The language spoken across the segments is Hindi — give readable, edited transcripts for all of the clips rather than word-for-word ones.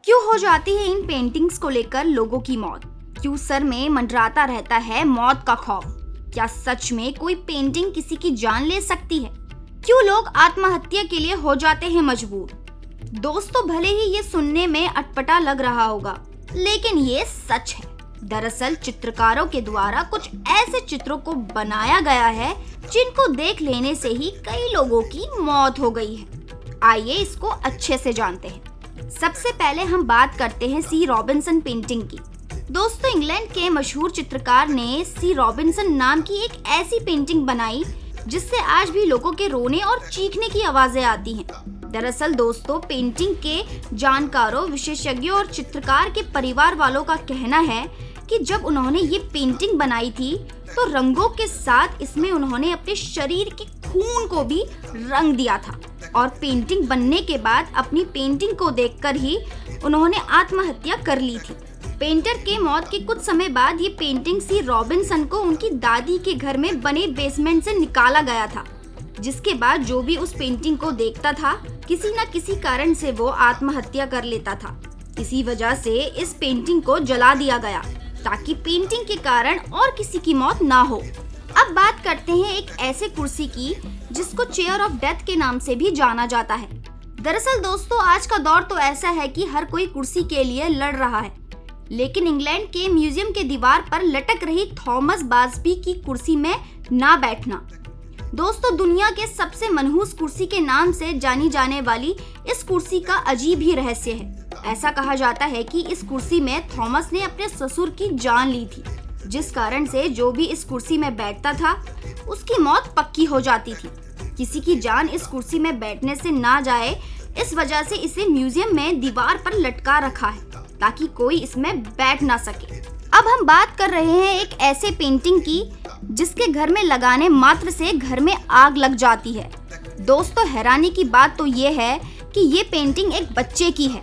क्यों हो जाती है इन पेंटिंग्स को लेकर लोगों की मौत? क्यों सर में मंडराता रहता है मौत का खौफ? क्या सच में कोई पेंटिंग किसी की जान ले सकती है? क्यों लोग आत्महत्या के लिए हो जाते हैं मजबूर? दोस्तों, भले ही ये सुनने में अटपटा लग रहा होगा, लेकिन ये सच है। दरअसल चित्रकारों के द्वारा कुछ ऐसे चित्रों को बनाया गया है जिनको देख लेने से ही कई लोगों की मौत हो गई है। आइए इसको अच्छे से जानते हैं। सबसे पहले हम बात करते हैं सी रॉबिन्सन पेंटिंग की। दोस्तों, इंग्लैंड के मशहूर चित्रकार ने सी रॉबिन्सन नाम की एक ऐसी पेंटिंग बनाई जिससे आज भी लोगों के रोने और चीखने की आवाजें आती हैं। दरअसल दोस्तों, पेंटिंग के जानकारों, विशेषज्ञों और चित्रकार के परिवार वालों का कहना है कि जब उन्होंने ये पेंटिंग बनाई थी तो रंगों के साथ इसमें उन्होंने अपने शरीर के खून को भी रंग दिया था और पेंटिंग बनने के बाद अपनी पेंटिंग को देखकर ही उन्होंने आत्महत्या कर ली थी। पेंटर के मौत के कुछ समय बाद ये पेंटिंग सी रॉबिन्सन को उनकी दादी के घर में बने बेसमेंट से निकाला गया था, जिसके बाद जो भी उस पेंटिंग को देखता था किसी न किसी कारण से वो आत्महत्या कर लेता था। इसी वजह से इस पेंटिंग को जला दिया गया ताकि पेंटिंग के कारण और किसी की मौत ना हो। अब बात करते हैं एक ऐसे कुर्सी की जिसको चेयर ऑफ डेथ के नाम से भी जाना जाता है। दरअसल दोस्तों, आज का दौर तो ऐसा है कि हर कोई कुर्सी के लिए लड़ रहा है, लेकिन इंग्लैंड के म्यूजियम के दीवार पर लटक रही थॉमस बास्बी की कुर्सी में ना बैठना। दोस्तों, दुनिया के सबसे मनहूस कुर्सी के नाम से जानी जाने वाली इस कुर्सी का अजीब ही रहस्य है। ऐसा कहा जाता है कि इस कुर्सी में थॉमस ने अपने ससुर की जान ली थी, जिस कारण से जो भी इस कुर्सी में बैठता था उसकी मौत पक्की हो जाती थी। किसी की जान इस कुर्सी में बैठने से ना जाए, इस वजह से इसे म्यूजियम में दीवार पर लटका रखा है ताकि कोई इसमें बैठ ना सके। अब हम बात कर रहे हैं एक ऐसे पेंटिंग की जिसके घर में लगाने मात्र से घर में आग लग जाती है। दोस्तों, हैरानी की बात तो ये है कि ये पेंटिंग एक बच्चे की है।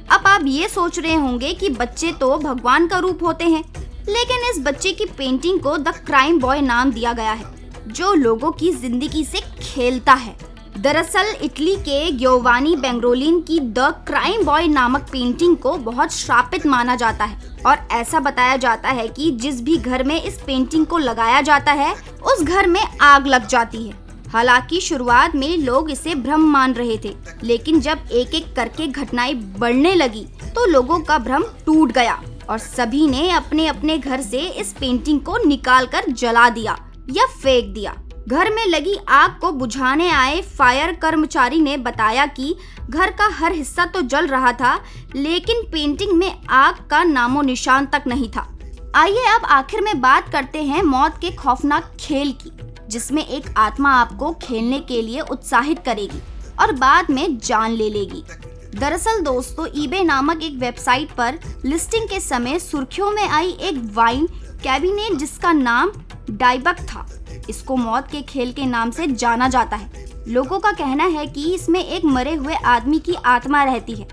अब आप ये सोच रहे होंगे कि बच्चे तो भगवान का रूप होते हैं, लेकिन इस बच्चे की पेंटिंग को द क्राइम बॉय नाम दिया गया है, जो लोगों की जिंदगी से खेलता है। दरअसल इटली के गियोवानी बेंग्रोलिन की द क्राइम बॉय नामक पेंटिंग को बहुत श्रापित माना जाता है और ऐसा बताया जाता है कि जिस भी घर में इस पेंटिंग को लगाया जाता है उस घर में आग लग जाती है। हालांकि शुरुआत में लोग इसे भ्रम मान रहे थे, लेकिन जब एक एक करके घटनाएं बढ़ने लगी तो लोगों का भ्रम टूट गया और सभी ने अपने अपने घर से इस पेंटिंग को निकालकर जला दिया या फेंक दिया। घर में लगी आग को बुझाने आए फायर कर्मचारी ने बताया कि घर का हर हिस्सा तो जल रहा था, लेकिन पेंटिंग में आग का नामो निशान तक नहीं था। आइए अब आखिर में बात करते हैं मौत के खौफनाक खेल की, जिसमें एक आत्मा आपको खेलने के लिए उत्साहित करेगी और बाद में जान ले लेगी। दरअसल दोस्तों, ईबे नामक एक वेबसाइट पर लिस्टिंग के समय सुर्खियों में आई एक वाइन कैबिनेट जिसका नाम डाइबक था। इसको मौत के खेल के नाम से जाना जाता है। लोगों का कहना है कि इसमें एक मरे हुए आदमी की आत्मा रहती है।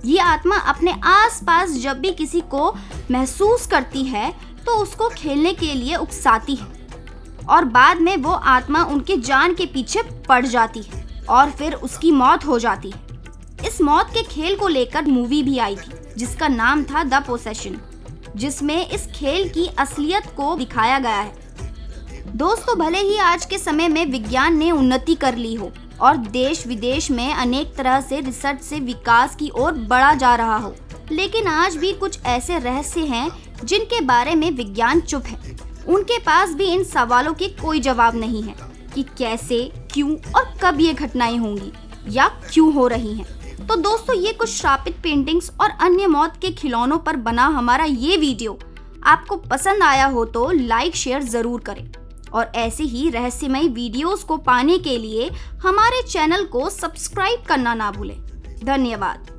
ये आत्मा अपने आसपास जब भी किसी को महसूस करती है तो उसको खेलने के लिए उकसाती है और बाद में वो आत्मा उनके जान के पीछे पड़ जाती है और फिर उसकी मौत हो जाती है। इस मौत के खेल को लेकर मूवी भी आई थी जिसका नाम था द पोसेशन, जिसमें इस खेल की असलियत को दिखाया गया है। दोस्तों, भले ही आज के समय में विज्ञान ने उन्नति कर ली हो और देश विदेश में अनेक तरह से रिसर्च से विकास की ओर बढ़ा जा रहा हो, लेकिन आज भी कुछ ऐसे रहस्य हैं जिनके बारे में विज्ञान चुप है। उनके पास भी इन सवालों के कोई जवाब नहीं है कि कैसे, क्यों और कब ये घटनाएं होंगी या क्यों हो रही हैं। तो दोस्तों, ये कुछ श्रापित पेंटिंग्स और अन्य मौत के खिलौनों पर बना हमारा ये वीडियो आपको पसंद आया हो तो लाइक शेयर जरूर करें और ऐसे ही रहस्यमय वीडियोस को पाने के लिए हमारे चैनल को सब्सक्राइब करना ना भूलें। धन्यवाद।